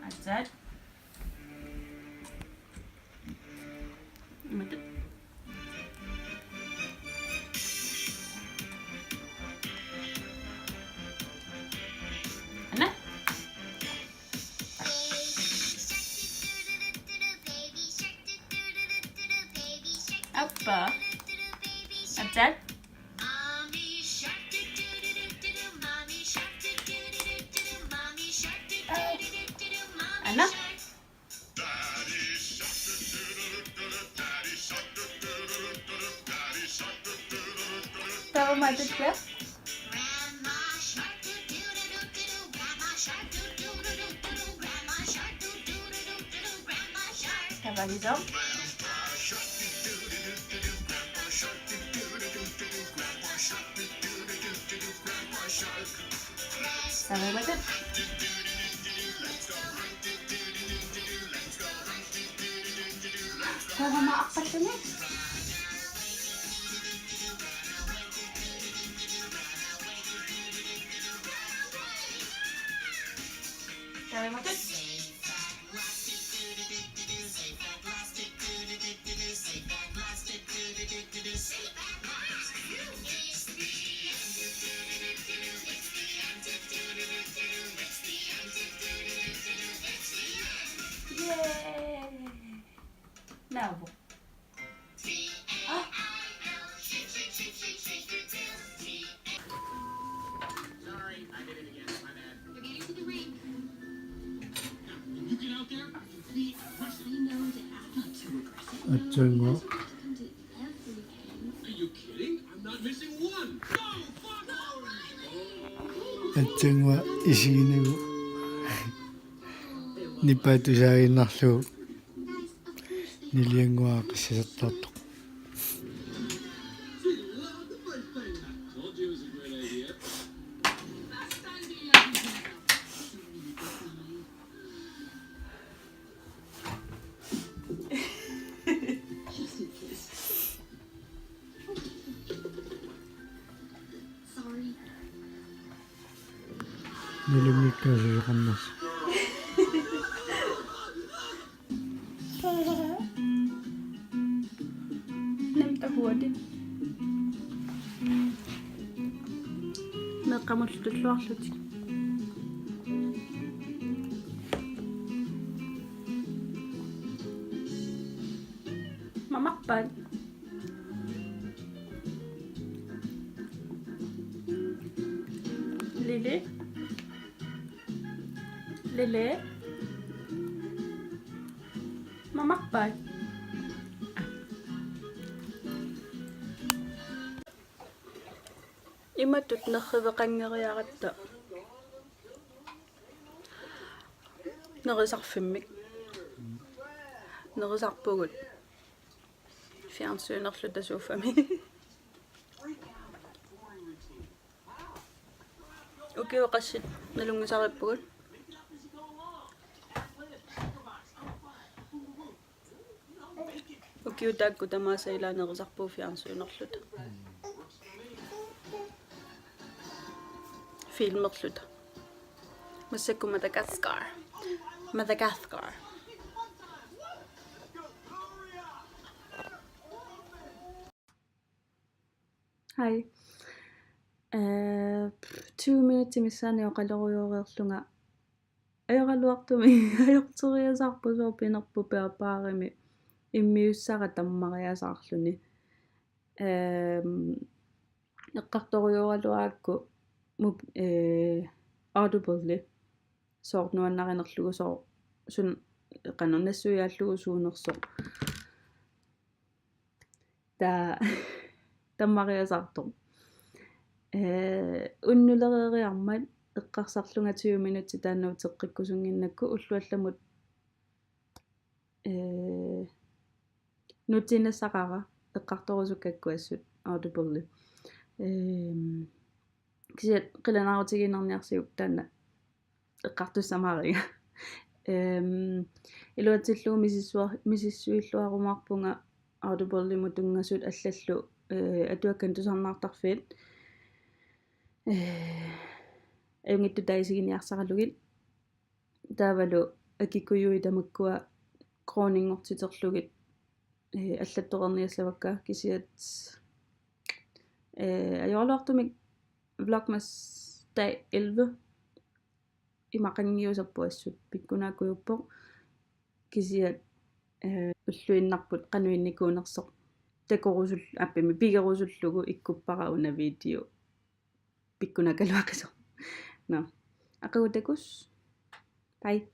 Azad. Matut. Ana? Apa? Azad. Ana? Tahu matut ya? Apa gitu? Sampai matut. Sama apa sih? Sampai matut. Yeay. Nabok. Sorry, I did it again. My bad. You're getting to the ring. Now, when you get out there, your feet first. I know that I'm not too aggressive. 어쩐 거? Come to every game. Are you kidding? I'm not missing one. Go, fuck! 어쩐 거 이시기네고 니빠도 자기 날로 닐리엔과 그시셨다. She loved the first thing. Told you it was a great idea. Just in case. Sorry. 닐리미까지 건너서 Nämta huodin. Meqqamullutlluarlutik. Mamaqpaat. Lili. Lili. Mamaqpaat. Imatut nerriveqanngeriaratta nerisarfimmik nerisarpugut fjernsynerlu tasuuffami ukiuqassit nalungisarippugut ukiutaakku tamaasaiලා nerisarpuu fjernsynerluta filmerluta massakku Madagascar. Hi. 2 minutes missani oqaloruyoreerlunga ayoqaluartumi ajorteriasarpusor pinerpu peapaarimi immiussara tammariasaarluni eqqartoriuраluаакку mup audibly sort nuannarinerlugu sor sun qanernassuiaallugu suunersoq ta tammariasartoq unnuleriariarmat eqqarsarlunga 20 minutes taannau teqqikkusunginnakku ulluallamut nutinassaqara eqqartorusukakkuassut audibly kisiat qilanarutiginerniarsiuk taanna eqqartussamariga iluatillugu misissuilluarumaarpunga audibly mutungasut allallu atuakkan tusarnaartarfiit аюнгитту таисигиниарсаралугит таавалу акикуйуи тамаккуа кронингортитерлугит аллатторерниаславакка кисиат ajorluartumik vlogmas dag 11 имақангиусерпуассут пиккунааккуйуппоқ кисиат уллуиннарпут қануинникуунерсоқ такорусул аппими пигерусуллугу иккуппарауна видео пиккунакалуақисо но ақагутакус бай